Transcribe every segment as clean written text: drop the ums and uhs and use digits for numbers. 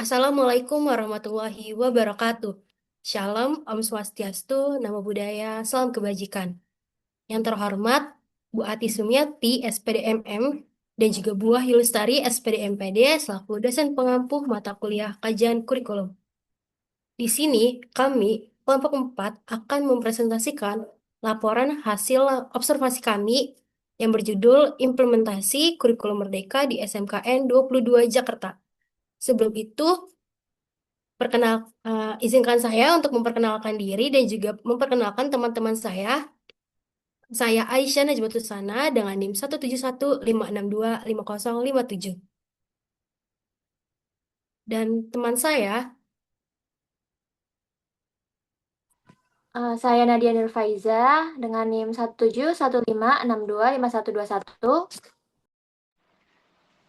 Assalamualaikum warahmatullahi wabarakatuh. Shalom, Om Swastiastu, Namo Buddhaya, Salam Kebajikan. Yang terhormat, Bu Ati Sumiati, SPD MM, dan juga Bu Wahyu Lestari, SPD MPD, selaku dosen pengampu mata kuliah kajian kurikulum. Di sini, kami, kelompok 4, akan mempresentasikan laporan hasil observasi kami yang berjudul Implementasi Kurikulum Merdeka di SMKN 22 Jakarta. Sebelum itu, izinkan saya untuk memperkenalkan diri dan juga memperkenalkan teman-teman saya. Saya Aisyah Najmatusana dengan NIM 17156250507. Dan teman saya, Saya Nadia Nurfaiza dengan NIM 17156255121.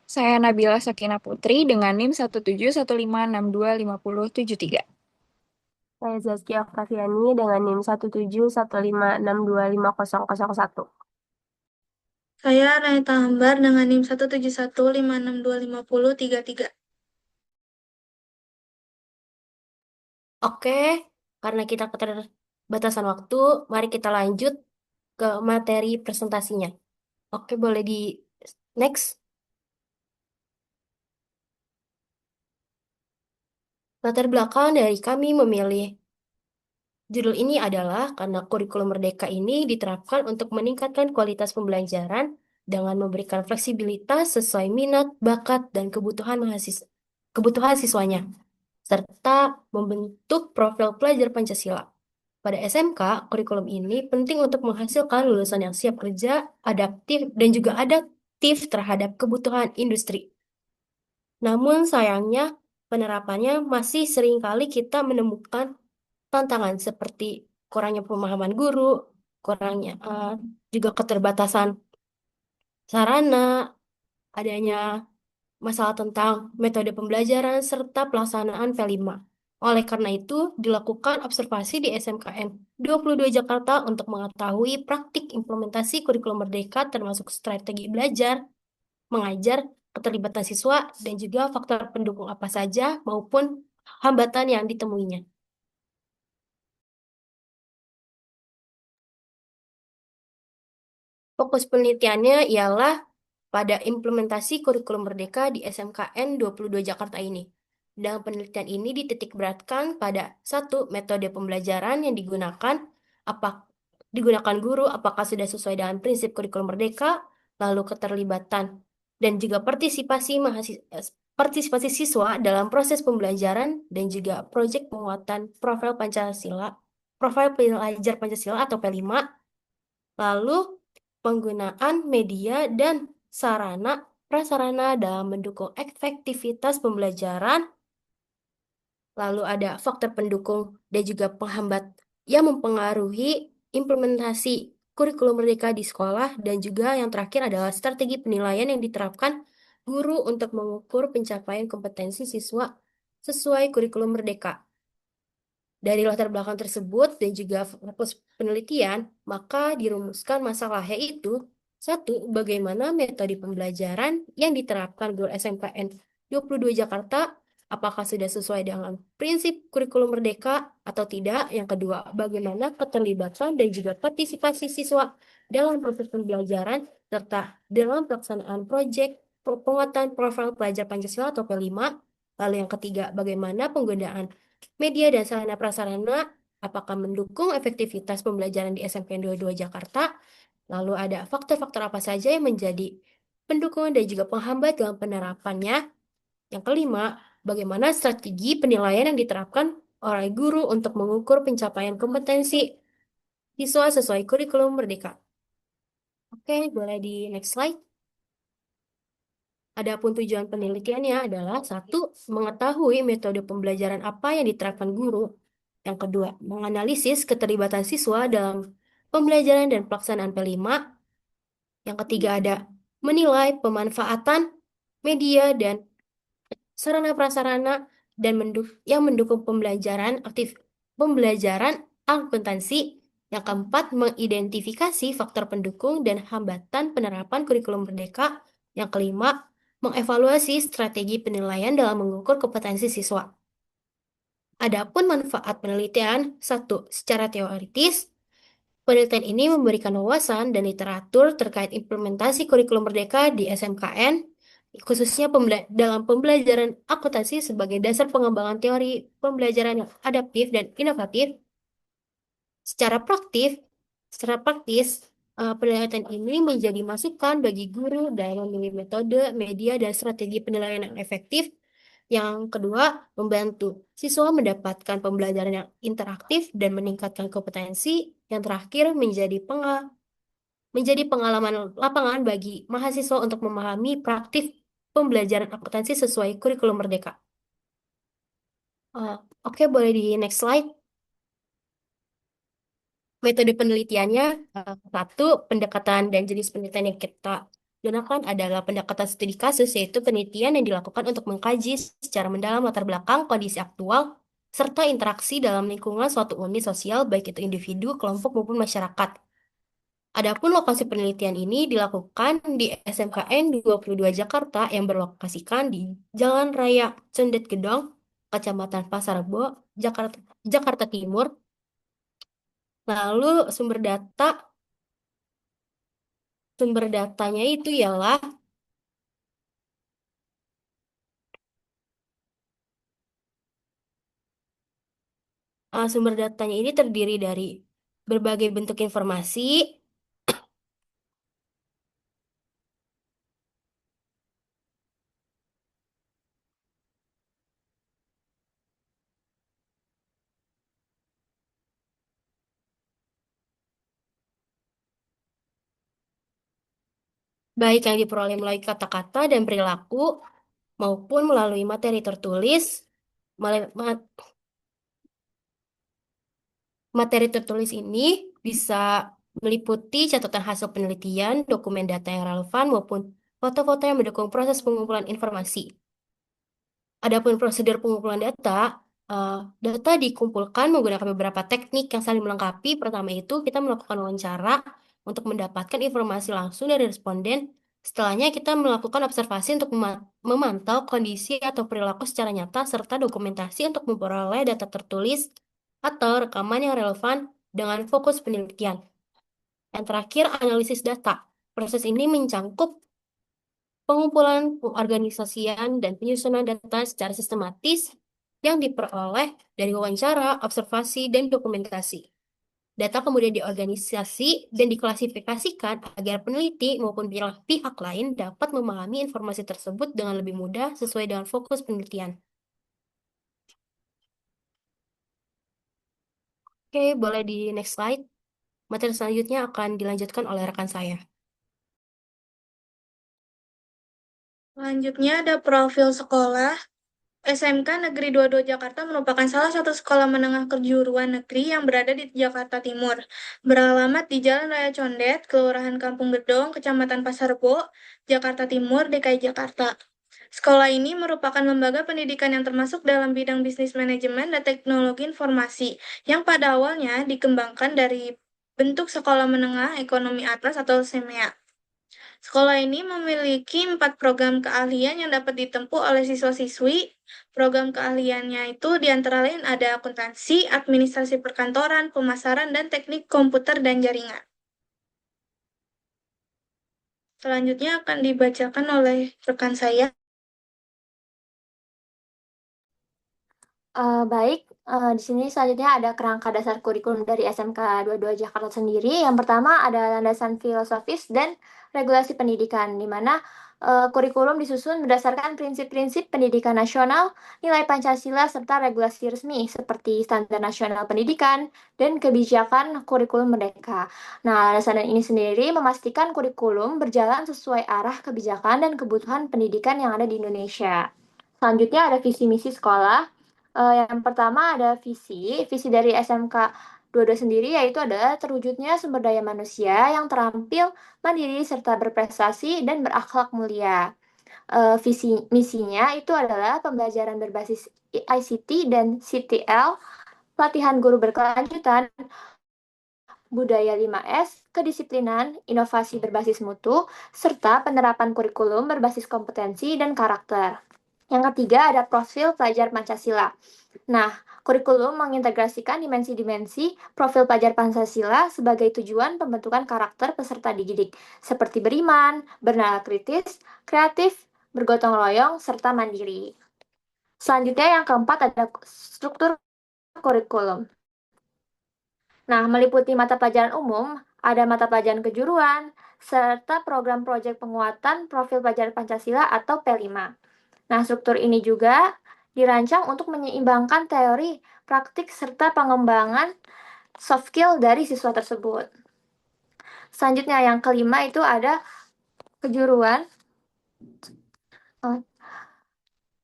Saya Nabila Sakina Putri dengan NIM 17156255073. Saya Zaskia Oktaviani dengan NIM 17156255001. Saya Raita Hambar dengan NIM 17156255033. oke, karena kita keterbatasan waktu, mari kita lanjut ke materi presentasinya. Oke, boleh di next. Latar belakang dari kami memilih judul ini adalah karena kurikulum merdeka ini diterapkan untuk meningkatkan kualitas pembelajaran dengan memberikan fleksibilitas sesuai minat, bakat, dan kebutuhan siswanya, serta membentuk profil pelajar Pancasila. Pada SMK, kurikulum ini penting untuk menghasilkan lulusan yang siap kerja, adaptif, dan juga adaptif terhadap kebutuhan industri. Namun sayangnya, penerapannya masih seringkali kita menemukan tantangan seperti kurangnya pemahaman guru, kurangnya juga keterbatasan sarana, adanya masalah tentang metode pembelajaran, serta pelaksanaan P5. Oleh karena itu, dilakukan observasi di SMKN 22 Jakarta untuk mengetahui praktik implementasi kurikulum merdeka termasuk strategi belajar, mengajar, keterlibatan siswa, dan juga faktor pendukung apa saja maupun hambatan yang ditemuinya. Fokus penelitiannya ialah pada implementasi kurikulum merdeka di SMKN 22 Jakarta ini. Dan penelitian ini dititikberatkan pada satu, metode pembelajaran yang digunakan guru apakah sudah sesuai dengan prinsip kurikulum merdeka, lalu keterlibatan dan juga partisipasi siswa dalam proses pembelajaran dan juga proyek penguatan profil pelajar Pancasila atau P5, lalu penggunaan media dan sarana prasarana dalam mendukung efektivitas pembelajaran, lalu ada faktor pendukung dan juga penghambat yang mempengaruhi implementasi kurikulum merdeka di sekolah, dan juga yang terakhir adalah strategi penilaian yang diterapkan guru untuk mengukur pencapaian kompetensi siswa sesuai kurikulum merdeka. Dari latar belakang tersebut dan juga fokus penelitian, maka dirumuskan masalah yaitu satu, bagaimana metode pembelajaran yang diterapkan guru SMKN 22 Jakarta, apakah sudah sesuai dengan prinsip kurikulum merdeka atau tidak? Yang kedua, bagaimana keterlibatan dan juga partisipasi siswa dalam proses pembelajaran serta dalam pelaksanaan proyek penguatan profil pelajar Pancasila atau P5. Lalu yang ketiga, bagaimana penggunaan media dan sarana prasarana apakah mendukung efektivitas pembelajaran di SMK 22 Jakarta? Lalu ada faktor-faktor apa saja yang menjadi pendukung dan juga penghambat dalam penerapannya? Yang kelima, bagaimana strategi penilaian yang diterapkan oleh guru untuk mengukur pencapaian kompetensi siswa sesuai kurikulum merdeka? Oke, boleh di next slide. Adapun tujuan penelitiannya adalah satu, mengetahui metode pembelajaran apa yang diterapkan guru. Yang kedua, menganalisis keterlibatan siswa dalam pembelajaran dan pelaksanaan P5. Yang ketiga ada menilai pemanfaatan media dan sarana prasarana dan yang mendukung pembelajaran akuntansi. Yang keempat, mengidentifikasi faktor pendukung dan hambatan penerapan kurikulum merdeka. Yang kelima, mengevaluasi strategi penilaian dalam mengukur kompetensi siswa. Adapun manfaat penelitian, satu, secara teoritis, penelitian ini memberikan wawasan dan literatur terkait implementasi kurikulum merdeka di SMKN, khususnya dalam pembelajaran akuntansi sebagai dasar pengembangan teori pembelajaran yang adaptif dan inovatif. Secara praktis, secara praktis, penelitian ini menjadi masukan bagi guru dalam memilih metode, media, dan strategi penilaian yang efektif. Yang kedua, membantu siswa mendapatkan pembelajaran yang interaktif dan meningkatkan kompetensi. Yang terakhir, menjadi pengalaman lapangan bagi mahasiswa untuk memahami praktik pembelajaran akuntansi sesuai kurikulum merdeka. Oke, boleh di next slide. Metode penelitiannya, satu, pendekatan dan jenis penelitian yang kita gunakan adalah pendekatan studi kasus, yaitu penelitian yang dilakukan untuk mengkaji secara mendalam latar belakang kondisi aktual, serta interaksi dalam lingkungan suatu unit sosial, baik itu individu, kelompok, maupun masyarakat. Adapun lokasi penelitian ini dilakukan di SMKN 22 Jakarta yang berlokasikan di Jalan Raya Condet Gedong, Kecamatan Pasar Rebo, Jakarta Timur. Lalu sumber datanya itu ialah sumber datanya ini terdiri dari berbagai bentuk informasi, baik yang diperoleh melalui kata-kata dan perilaku, maupun melalui materi tertulis. Materi tertulis ini bisa meliputi catatan hasil penelitian, dokumen data yang relevan, maupun foto-foto yang mendukung proses pengumpulan informasi. Adapun prosedur pengumpulan data dikumpulkan menggunakan beberapa teknik yang saling melengkapi. Pertama itu kita melakukan wawancara untuk mendapatkan informasi langsung dari responden. Setelahnya kita melakukan observasi untuk memantau kondisi atau perilaku secara nyata serta dokumentasi untuk memperoleh data tertulis atau rekaman yang relevan dengan fokus penelitian. Yang terakhir, analisis data. Proses ini mencangkup pengumpulan, pengorganisasian, dan penyusunan data secara sistematis yang diperoleh dari wawancara, observasi, dan dokumentasi. Data kemudian diorganisasi dan diklasifikasikan agar peneliti maupun pihak lain dapat memahami informasi tersebut dengan lebih mudah sesuai dengan fokus penelitian. Oke, boleh di next slide. Materi selanjutnya akan dilanjutkan oleh rekan saya. Selanjutnya ada profil sekolah. SMK Negeri 22 Jakarta merupakan salah satu sekolah menengah kejuruan negeri yang berada di Jakarta Timur. Beralamat di Jalan Raya Condet, Kelurahan Kampung Gedong, Kecamatan Pasar Rebo, Jakarta Timur, DKI Jakarta. Sekolah ini merupakan lembaga pendidikan yang termasuk dalam bidang bisnis manajemen dan teknologi informasi, yang pada awalnya dikembangkan dari bentuk sekolah menengah ekonomi atas atau SEMEA. Sekolah ini memiliki 4 program keahlian yang dapat ditempuh oleh siswa-siswi. Program keahliannya itu diantara lain ada akuntansi, administrasi perkantoran, pemasaran, dan teknik komputer dan jaringan. Selanjutnya akan dibacakan oleh rekan saya. Baik, di sini selanjutnya ada kerangka dasar kurikulum dari SMK 22 Jakarta sendiri. Yang pertama ada landasan filosofis dan regulasi pendidikan, di mana kurikulum disusun berdasarkan prinsip-prinsip pendidikan nasional, nilai Pancasila, serta regulasi resmi seperti standar nasional pendidikan dan kebijakan kurikulum merdeka. Nah, landasan ini sendiri memastikan kurikulum berjalan sesuai arah kebijakan dan kebutuhan pendidikan yang ada di Indonesia. Selanjutnya ada visi misi sekolah. Yang pertama ada visi dari SMK 22 sendiri yaitu adalah terwujudnya sumber daya manusia yang terampil, mandiri, serta berprestasi dan berakhlak mulia. Visi misinya itu adalah pembelajaran berbasis ICT dan CTL, pelatihan guru berkelanjutan, budaya 5S, kedisiplinan, inovasi berbasis mutu, serta penerapan kurikulum berbasis kompetensi dan karakter. Yang ketiga ada profil pelajar Pancasila. Nah, kurikulum mengintegrasikan dimensi-dimensi profil pelajar Pancasila sebagai tujuan pembentukan karakter peserta didik, seperti beriman, bernalar kritis, kreatif, bergotong royong, serta mandiri. Selanjutnya yang keempat ada struktur kurikulum. Nah, meliputi mata pelajaran umum, ada mata pelajaran kejuruan, serta program proyek penguatan profil pelajar Pancasila atau P5. Nah, struktur ini juga dirancang untuk menyeimbangkan teori, praktik, serta pengembangan soft skill dari siswa tersebut. Selanjutnya yang kelima itu ada kejuruan,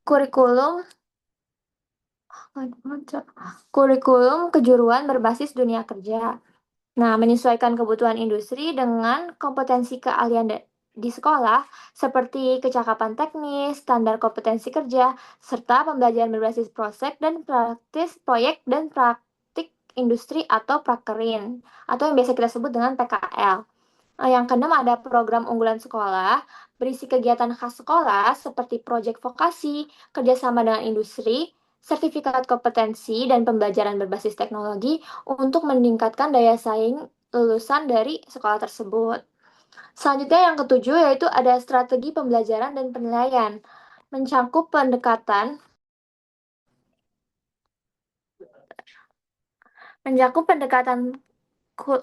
kurikulum kejuruan berbasis dunia kerja. Nah, menyesuaikan kebutuhan industri dengan kompetensi keahlian di sekolah, seperti kecakapan teknis, standar kompetensi kerja, serta pembelajaran berbasis proyek dan praktik industri atau prakerin, atau yang biasa kita sebut dengan PKL. Yang keenam ada program unggulan sekolah, berisi kegiatan khas sekolah seperti proyek vokasi, kerjasama dengan industri, sertifikat kompetensi, dan pembelajaran berbasis teknologi untuk meningkatkan daya saing lulusan dari sekolah tersebut. Selanjutnya yang ketujuh yaitu ada strategi pembelajaran dan penilaian, mencakup pendekatan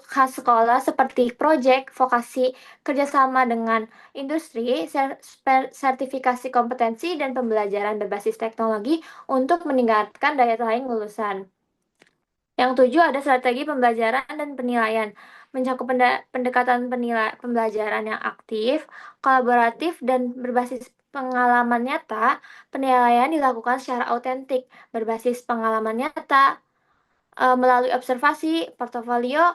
khas sekolah seperti proyek, vokasi, kerjasama dengan industri, sertifikasi kompetensi, dan pembelajaran berbasis teknologi untuk meningkatkan daya saing lulusan. Yang tujuh ada strategi pembelajaran dan penilaian, mencakup pendekatan pembelajaran yang aktif, kolaboratif, dan berbasis pengalaman nyata. Penilaian dilakukan secara autentik, berbasis pengalaman nyata, melalui observasi, portofolio,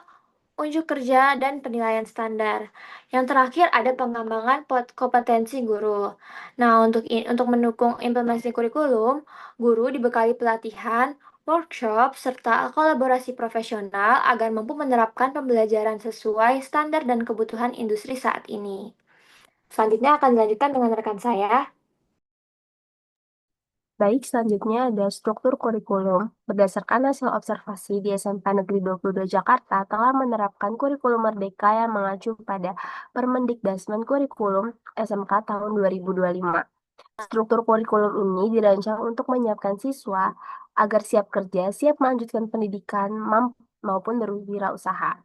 unjuk kerja, dan penilaian standar. Yang terakhir ada pengembangan kompetensi guru. Nah, untuk mendukung implementasi kurikulum, guru dibekali pelatihan, workshop, serta kolaborasi profesional agar mampu menerapkan pembelajaran sesuai standar dan kebutuhan industri saat ini. Selanjutnya akan dilanjutkan dengan rekan saya. Baik, selanjutnya ada struktur kurikulum. Berdasarkan hasil observasi di SMK Negeri 22 Jakarta telah menerapkan kurikulum merdeka yang mengacu pada Permendikbudrismen Kurikulum SMK tahun 2025. Struktur kurikulum ini dirancang untuk menyiapkan siswa agar siap kerja, siap melanjutkan pendidikan, maupun berwirausaha.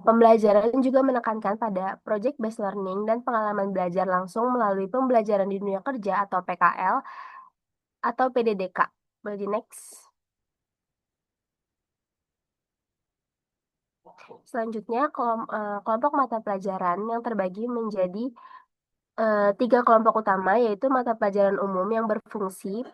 Pembelajaran juga menekankan pada project based learning dan pengalaman belajar langsung melalui pembelajaran di dunia kerja atau PKL atau PDDK. Boleh di next. Selanjutnya, kelompok mata pelajaran yang terbagi menjadi 3 kelompok utama, yaitu mata pelajaran umum yang berfungsi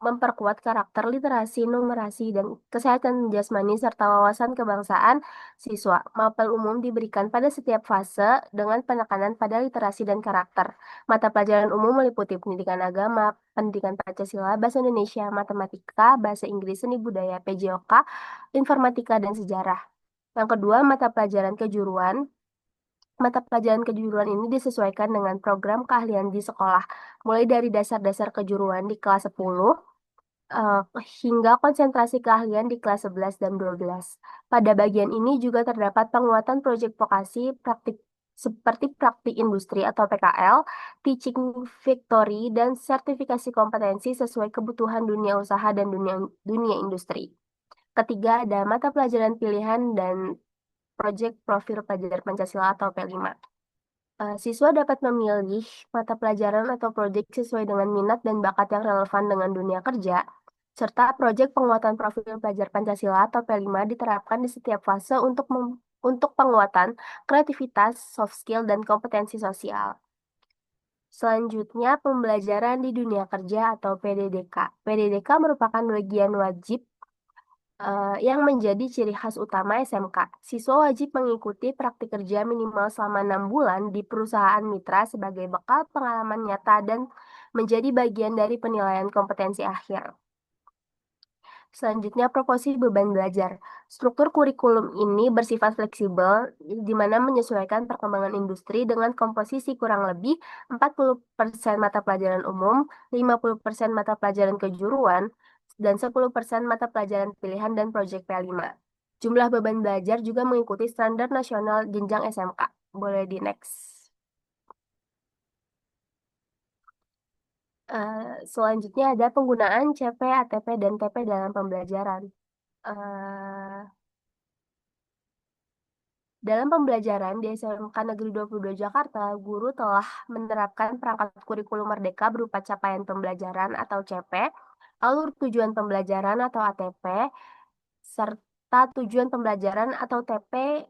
memperkuat karakter literasi, numerasi, dan kesehatan jasmani serta wawasan kebangsaan siswa. Mapel umum diberikan pada setiap fase dengan penekanan pada literasi dan karakter. Mata pelajaran umum meliputi pendidikan agama, pendidikan Pancasila, bahasa Indonesia, matematika, bahasa Inggris, seni budaya, PJOK, informatika, dan sejarah. Yang kedua, mata pelajaran kejuruan. Mata pelajaran kejuruan ini disesuaikan dengan program keahlian di sekolah, mulai dari dasar-dasar kejuruan di kelas 10 hingga konsentrasi keahlian di kelas 11 dan 12. Pada bagian ini juga terdapat penguatan proyek vokasi praktik seperti praktik industri atau PKL, teaching victory, dan sertifikasi kompetensi sesuai kebutuhan dunia usaha dan dunia industri. Ketiga, ada mata pelajaran pilihan dan proyek profil pelajar Pancasila atau P5. Siswa dapat memilih mata pelajaran atau proyek sesuai dengan minat dan bakat yang relevan dengan dunia kerja, serta proyek penguatan profil pelajar Pancasila atau P5 diterapkan di setiap fase untuk penguatan kreativitas, soft skill, dan kompetensi sosial. Selanjutnya, pembelajaran di dunia kerja atau PDDK. PDDK merupakan bagian wajib yang menjadi ciri khas utama SMK. Siswa wajib mengikuti praktik kerja minimal selama 6 bulan di perusahaan mitra sebagai bekal pengalaman nyata dan menjadi bagian dari penilaian kompetensi akhir. Selanjutnya, proporsi beban belajar. Struktur kurikulum ini bersifat fleksibel, di mana menyesuaikan perkembangan industri dengan komposisi kurang lebih 40% mata pelajaran umum, 50% mata pelajaran kejuruan, dan 10% mata pelajaran pilihan dan proyek P5. Jumlah beban belajar juga mengikuti standar nasional jenjang SMK. Boleh di next. Selanjutnya ada penggunaan CP, ATP, dan TP dalam pembelajaran. Dalam pembelajaran di SMK Negeri 22 Jakarta, guru telah menerapkan perangkat kurikulum merdeka berupa capaian pembelajaran atau CP, alur tujuan pembelajaran atau ATP, serta tujuan pembelajaran atau TP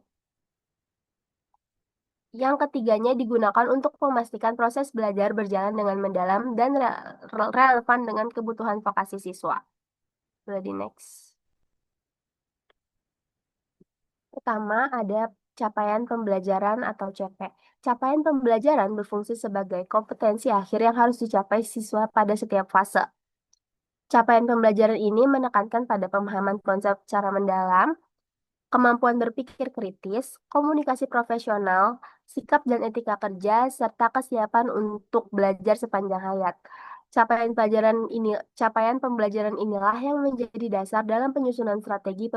yang ketiganya digunakan untuk memastikan proses belajar berjalan dengan mendalam dan relevan dengan kebutuhan vokasi siswa. Boleh di next. Pertama, ada capaian pembelajaran atau CP. Capaian pembelajaran berfungsi sebagai kompetensi akhir yang harus dicapai siswa pada setiap fase. Capaian pembelajaran ini menekankan pada pemahaman konsep secara mendalam, kemampuan berpikir kritis, komunikasi profesional, sikap dan etika kerja, serta kesiapan untuk belajar sepanjang hayat. Capaian pembelajaran inilah yang menjadi dasar dalam penyusunan strategi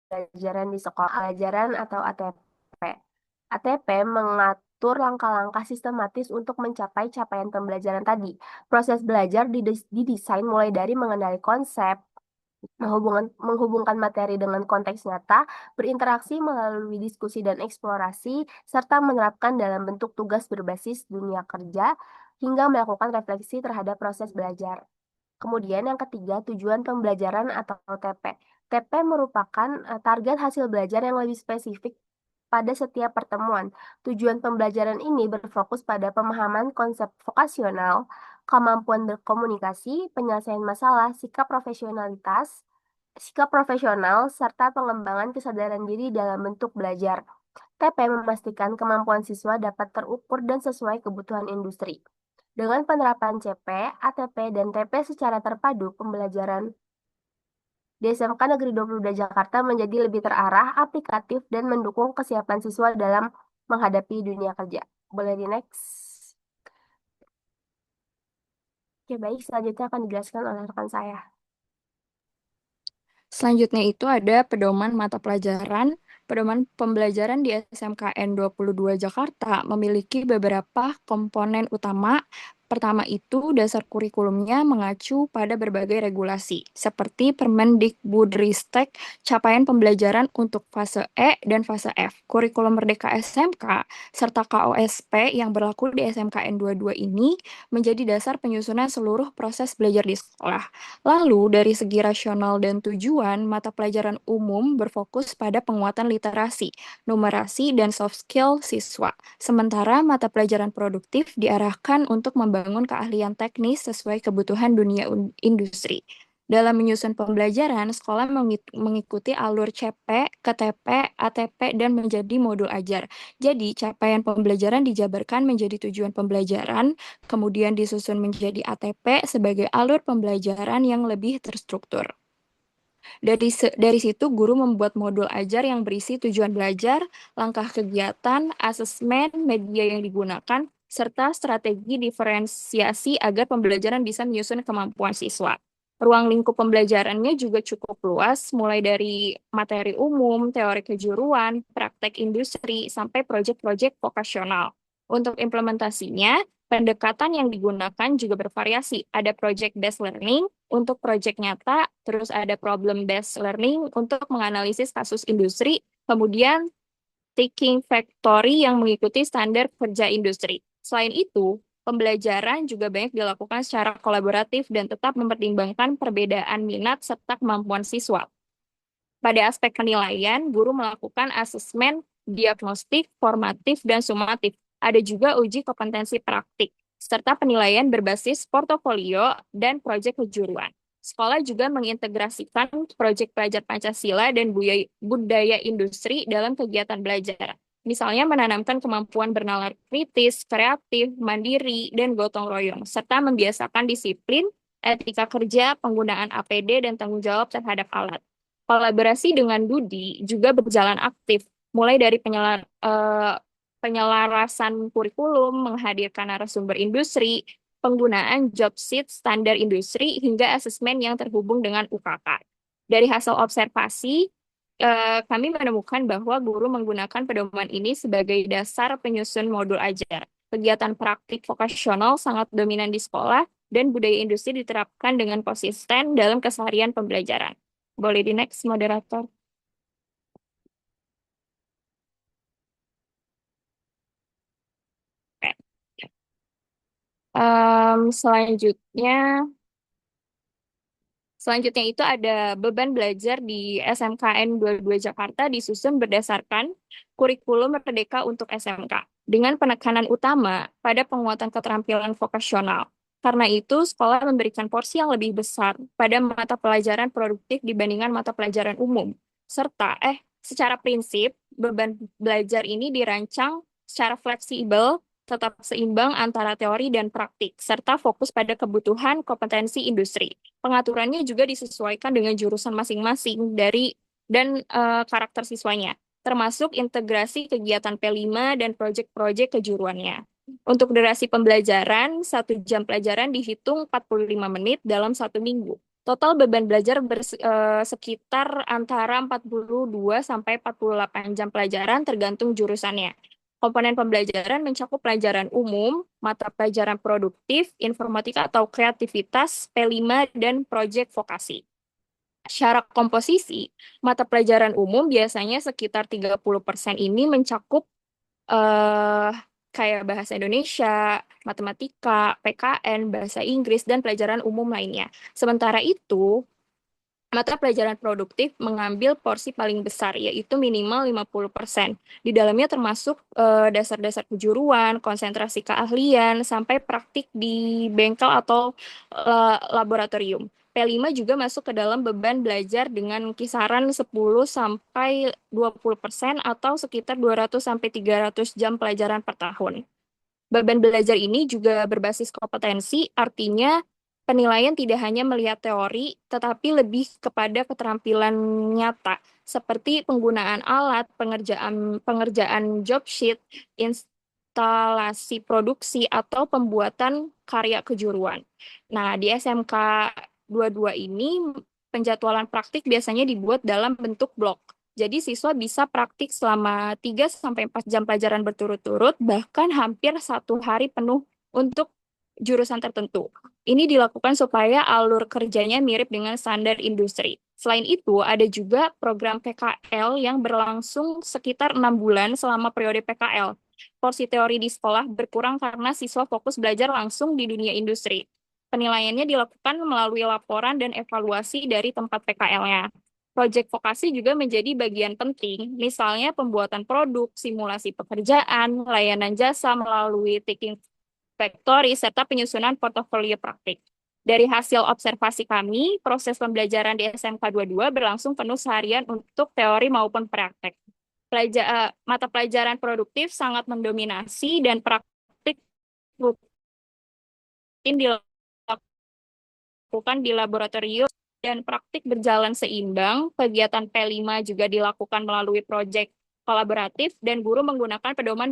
pembelajaran di sekolah pelajaran atau ATP. ATP mengatur langkah-langkah sistematis untuk mencapai capaian pembelajaran tadi. Proses belajar didesain mulai dari mengenali konsep, menghubungkan materi dengan konteks nyata, berinteraksi melalui diskusi dan eksplorasi, serta menerapkan dalam bentuk tugas berbasis dunia kerja, hingga melakukan refleksi terhadap proses belajar. Kemudian yang ketiga, tujuan pembelajaran atau TP. TP merupakan target hasil belajar yang lebih spesifik pada setiap pertemuan. Tujuan pembelajaran ini berfokus pada pemahaman konsep vokasional, kemampuan berkomunikasi, penyelesaian masalah, sikap profesional, serta pengembangan kesadaran diri dalam bentuk belajar. TP memastikan kemampuan siswa dapat terukur dan sesuai kebutuhan industri. Dengan penerapan CP, ATP, dan TP secara terpadu, pembelajaran di SMK Negeri 22 Jakarta menjadi lebih terarah, aplikatif, dan mendukung kesiapan siswa dalam menghadapi dunia kerja. Boleh di next. Oke, baik. Selanjutnya akan dijelaskan oleh rekan saya. Selanjutnya itu ada pedoman mata pelajaran. Pedoman pembelajaran di SMKN 22 Jakarta memiliki beberapa komponen utama. Pertama itu dasar kurikulumnya mengacu pada berbagai regulasi, seperti Permendikbudristek, capaian pembelajaran untuk fase E dan fase F. Kurikulum Merdeka SMK, serta KOSP yang berlaku di SMKN 22 ini menjadi dasar penyusunan seluruh proses belajar di sekolah. Lalu, dari segi rasional dan tujuan, mata pelajaran umum berfokus pada penguatan literasi, numerasi, dan soft skill siswa. Sementara mata pelajaran produktif diarahkan untuk membangun keahlian teknis sesuai kebutuhan dunia industri. Dalam menyusun pembelajaran, sekolah mengikuti alur CP, KTP, ATP, dan menjadi modul ajar. Jadi, capaian pembelajaran dijabarkan menjadi tujuan pembelajaran, kemudian disusun menjadi ATP sebagai alur pembelajaran yang lebih terstruktur. Dari situ, guru membuat modul ajar yang berisi tujuan belajar, langkah kegiatan, asesmen, media yang digunakan, serta strategi diferensiasi agar pembelajaran bisa menyusun kemampuan siswa. Ruang lingkup pembelajarannya juga cukup luas, mulai dari materi umum, teori kejuruan, praktek industri, sampai proyek-proyek vokasional. Untuk implementasinya, pendekatan yang digunakan juga bervariasi. Ada project-based learning untuk proyek nyata, terus ada problem-based learning untuk menganalisis kasus industri, kemudian taking factory yang mengikuti standar kerja industri. Selain itu, pembelajaran juga banyak dilakukan secara kolaboratif dan tetap mempertimbangkan perbedaan minat serta kemampuan siswa. Pada aspek penilaian, guru melakukan asesmen diagnostik, formatif, dan sumatif. Ada juga uji kompetensi praktik, serta penilaian berbasis portofolio dan proyek kejuruan. Sekolah juga mengintegrasikan proyek pelajar Pancasila dan budaya industri dalam kegiatan belajar. Misalnya menanamkan kemampuan bernalar kritis, kreatif, mandiri, dan gotong royong, serta membiasakan disiplin, etika kerja, penggunaan APD, dan tanggung jawab terhadap alat. Kolaborasi dengan Dudi juga berjalan aktif, mulai dari penyelarasan kurikulum, menghadirkan narasumber industri, penggunaan job sheet standar industri, hingga asesmen yang terhubung dengan UKK. Dari hasil observasi, kami menemukan bahwa guru menggunakan pedoman ini sebagai dasar penyusun modul ajar. Kegiatan praktik vokasional sangat dominan di sekolah, dan budaya industri diterapkan dengan konsisten dalam keseharian pembelajaran. Boleh di next, moderator. Oke. Selanjutnya itu ada beban belajar di SMKN 22 Jakarta disusun berdasarkan kurikulum Merdeka untuk SMK dengan penekanan utama pada penguatan keterampilan vokasional. Karena itu, sekolah memberikan porsi yang lebih besar pada mata pelajaran produktif dibandingkan mata pelajaran umum. Secara prinsip, beban belajar ini dirancang secara fleksibel, tetap seimbang antara teori dan praktik, serta fokus pada kebutuhan kompetensi industri. Pengaturannya juga disesuaikan dengan jurusan masing-masing karakter siswanya, termasuk integrasi kegiatan P5 dan proyek-proyek kejuruannya. Untuk durasi pembelajaran, 1 jam pelajaran dihitung 45 menit dalam 1 minggu. Total beban belajar sekitar antara 42 sampai 48 jam pelajaran tergantung jurusannya. Komponen pembelajaran mencakup pelajaran umum, mata pelajaran produktif, informatika atau kreativitas, P5, dan proyek vokasi. Syarat komposisi, mata pelajaran umum biasanya sekitar 30% ini mencakup kayak bahasa Indonesia, matematika, PKN, bahasa Inggris, dan pelajaran umum lainnya. Sementara itu, mata pelajaran produktif mengambil porsi paling besar, yaitu minimal 50%. Di dalamnya termasuk dasar-dasar kejuruan, konsentrasi keahlian, sampai praktik di bengkel atau laboratorium. P5 juga masuk ke dalam beban belajar dengan kisaran 10-20% atau sekitar 200-300 jam pelajaran per tahun. Beban belajar ini juga berbasis kompetensi, artinya penilaian tidak hanya melihat teori, tetapi lebih kepada keterampilan nyata, seperti penggunaan alat, pengerjaan job sheet, instalasi produksi, atau pembuatan karya kejuruan. Nah, di SMK 22 ini, penjadwalan praktik biasanya dibuat dalam bentuk blok. Jadi siswa bisa praktik selama 3-4 jam pelajaran berturut-turut, bahkan hampir 1 hari penuh untuk jurusan tertentu. Ini dilakukan supaya alur kerjanya mirip dengan standar industri. Selain itu, ada juga program PKL yang berlangsung sekitar 6 bulan selama periode PKL. Porsi teori di sekolah berkurang karena siswa fokus belajar langsung di dunia industri. Penilaiannya dilakukan melalui laporan dan evaluasi dari tempat PKL-nya. Proyek vokasi juga menjadi bagian penting, misalnya pembuatan produk, simulasi pekerjaan, layanan jasa melalui Thinking Factory, serta penyusunan portofolio praktik. Dari hasil observasi kami, proses pembelajaran di SMK 22 berlangsung penuh seharian untuk teori maupun praktek. Mata pelajaran produktif sangat mendominasi dan praktik rutin dilakukan di laboratorium dan praktik berjalan seimbang. Kegiatan P5 juga dilakukan melalui proyek kolaboratif dan guru menggunakan pedoman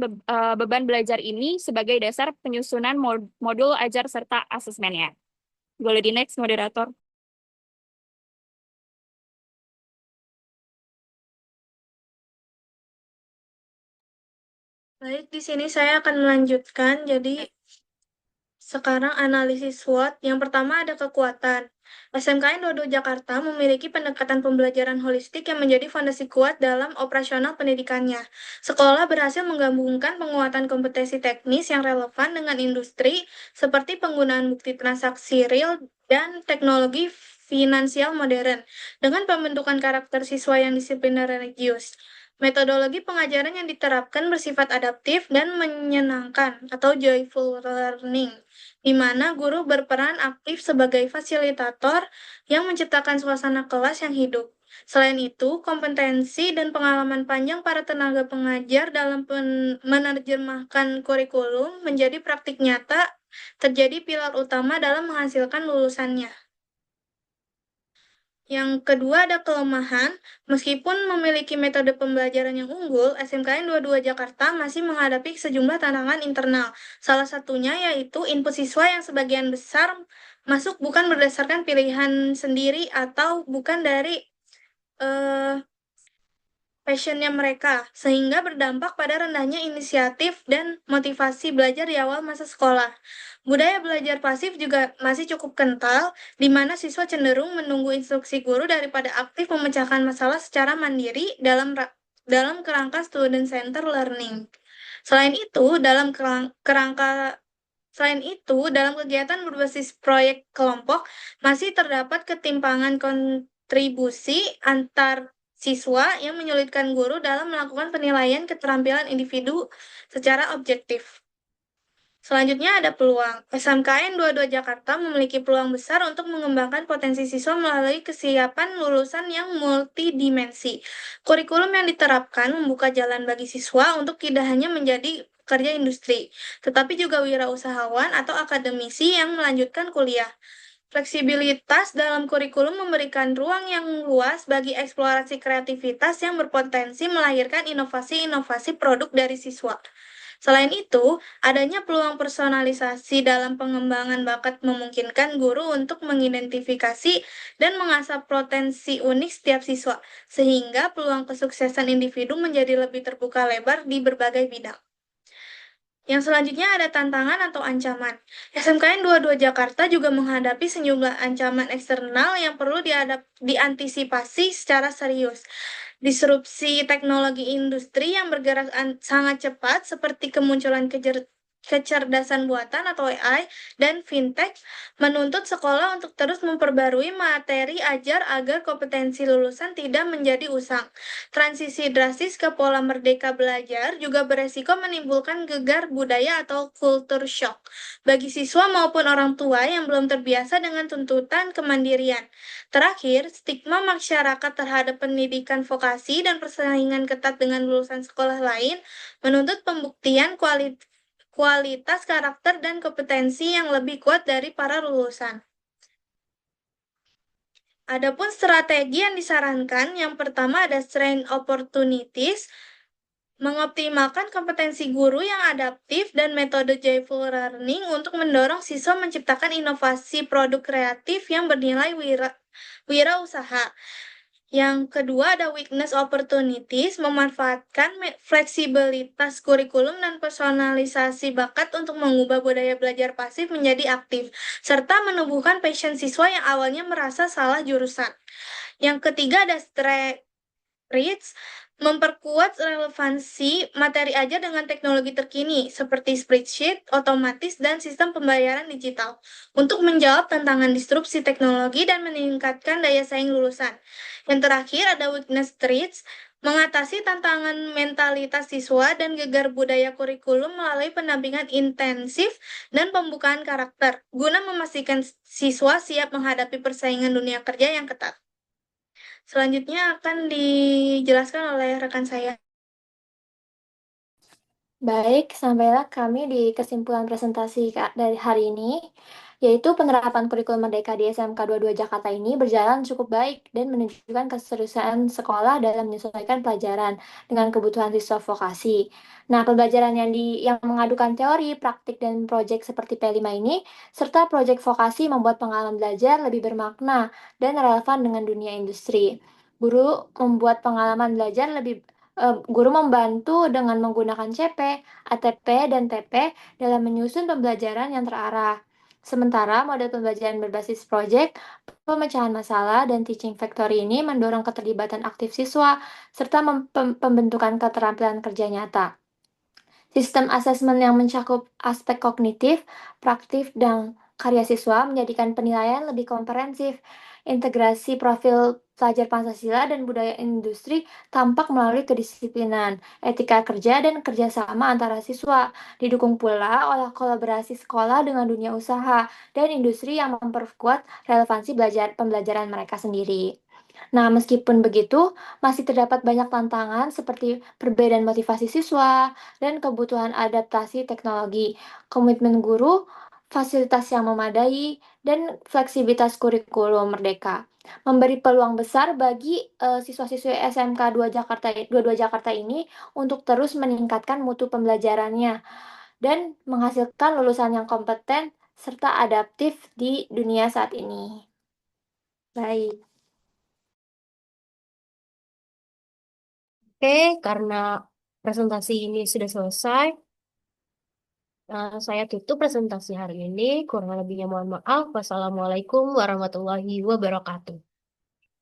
beban belajar ini sebagai dasar penyusunan modul ajar serta asesmennya. Boleh di next, moderator. Baik, di sini saya akan melanjutkan. Jadi, sekarang analisis SWOT. Yang pertama ada kekuatan. SMKN 22 Jakarta memiliki pendekatan pembelajaran holistik yang menjadi fondasi kuat dalam operasional pendidikannya. Sekolah berhasil menggabungkan penguatan kompetensi teknis yang relevan dengan industri, seperti penggunaan bukti transaksi real dan teknologi finansial modern, dengan pembentukan karakter siswa yang disiplin dan religius. Metodologi pengajaran yang diterapkan bersifat adaptif dan menyenangkan atau joyful learning, di mana guru berperan aktif sebagai fasilitator yang menciptakan suasana kelas yang hidup. Selain itu, kompetensi dan pengalaman panjang para tenaga pengajar dalam menerjemahkan kurikulum menjadi praktik nyata terjadi pilar utama dalam menghasilkan lulusannya. Yang kedua ada kelemahan, meskipun memiliki metode pembelajaran yang unggul, SMKN 22 Jakarta masih menghadapi sejumlah tantangan internal. Salah satunya yaitu input siswa yang sebagian besar masuk bukan berdasarkan pilihan sendiri atau bukan dari passionnya mereka, sehingga berdampak pada rendahnya inisiatif dan motivasi belajar di awal masa sekolah. Budaya belajar pasif juga masih cukup kental, di mana siswa cenderung menunggu instruksi guru daripada aktif memecahkan masalah secara mandiri dalam kerangka student center learning. Selain itu, dalam kegiatan berbasis proyek kelompok, masih terdapat ketimpangan kontribusi antar siswa yang menyulitkan guru dalam melakukan penilaian keterampilan individu secara objektif. Selanjutnya ada peluang. SMKN 22 Jakarta memiliki peluang besar untuk mengembangkan potensi siswa melalui kesiapan lulusan yang multidimensi. Kurikulum yang diterapkan membuka jalan bagi siswa untuk tidak hanya menjadi pekerja industri, tetapi juga wirausahawan atau akademisi yang melanjutkan kuliah. Fleksibilitas dalam kurikulum memberikan ruang yang luas bagi eksplorasi kreativitas yang berpotensi melahirkan inovasi-inovasi produk dari siswa. Selain itu, adanya peluang personalisasi dalam pengembangan bakat memungkinkan guru untuk mengidentifikasi dan mengasah potensi unik setiap siswa, sehingga peluang kesuksesan individu menjadi lebih terbuka lebar di berbagai bidang. Yang selanjutnya ada tantangan atau ancaman. SMKN 22 Jakarta juga menghadapi sejumlah ancaman eksternal yang perlu diantisipasi secara serius. Disrupsi teknologi industri yang bergerak sangat cepat seperti kemunculan kecerdasan buatan atau AI dan fintech menuntut sekolah untuk terus memperbarui materi ajar agar kompetensi lulusan tidak menjadi usang. Transisi drastis ke pola merdeka belajar juga beresiko menimbulkan gegar budaya atau culture shock bagi siswa maupun orang tua yang belum terbiasa dengan tuntutan kemandirian. Terakhir, stigma masyarakat terhadap pendidikan vokasi dan persaingan ketat dengan lulusan sekolah lain menuntut pembuktian kualitas karakter dan kompetensi yang lebih kuat dari para lulusan. Adapun strategi yang disarankan, yang pertama ada strength opportunities, mengoptimalkan kompetensi guru yang adaptif dan metode joyful learning untuk mendorong siswa menciptakan inovasi produk kreatif yang bernilai wirausaha. Yang kedua ada weakness opportunities, memanfaatkan fleksibilitas kurikulum dan personalisasi bakat untuk mengubah budaya belajar pasif menjadi aktif, serta menumbuhkan passion siswa yang awalnya merasa salah jurusan. Yang ketiga ada strengths, memperkuat relevansi materi ajar dengan teknologi terkini seperti spreadsheet, otomatis, dan sistem pembayaran digital untuk menjawab tantangan disrupsi teknologi dan meningkatkan daya saing lulusan. Yang terakhir ada weakness traits, mengatasi tantangan mentalitas siswa dan gegar budaya kurikulum melalui pendampingan intensif dan pembukaan karakter, guna memastikan siswa siap menghadapi persaingan dunia kerja yang ketat. Selanjutnya akan dijelaskan oleh rekan saya. Baik, sampailah kami di kesimpulan presentasi dari hari ini, yaitu penerapan kurikulum merdeka di SMK 22 Jakarta ini berjalan cukup baik dan menunjukkan keseriusan sekolah dalam menyesuaikan pelajaran dengan kebutuhan siswa vokasi. Nah, pembelajaran yang mengadukan teori, praktik, dan proyek seperti P5 ini, serta proyek vokasi membuat pengalaman belajar lebih bermakna dan relevan dengan dunia industri. Guru membuat pengalaman belajar Guru membantu dengan menggunakan CP, ATP, dan TP dalam menyusun pembelajaran yang terarah. Sementara model pembelajaran berbasis proyek, pemecahan masalah, dan teaching factory ini mendorong keterlibatan aktif siswa serta pembentukan keterampilan kerja nyata. Sistem asesmen yang mencakup aspek kognitif, praktif, dan karya siswa menjadikan penilaian lebih komprehensif. Integrasi profil pelajar Pancasila dan budaya industri tampak melalui kedisiplinan, etika kerja, dan kerjasama antara siswa. Didukung pula oleh kolaborasi sekolah dengan dunia usaha dan industri yang memperkuat relevansi pembelajaran mereka sendiri. Nah, meskipun begitu, masih terdapat banyak tantangan seperti perbedaan motivasi siswa dan kebutuhan adaptasi teknologi, komitmen guru, fasilitas yang memadai, dan fleksibilitas kurikulum merdeka. Memberi peluang besar bagi siswa-siswi SMK 22 Jakarta ini untuk terus meningkatkan mutu pembelajarannya dan menghasilkan lulusan yang kompeten serta adaptif di dunia saat ini. Baik. Oke, karena presentasi ini sudah selesai, saya tutup presentasi hari ini. Kurang lebihnya mohon maaf. Wassalamualaikum warahmatullahi wabarakatuh.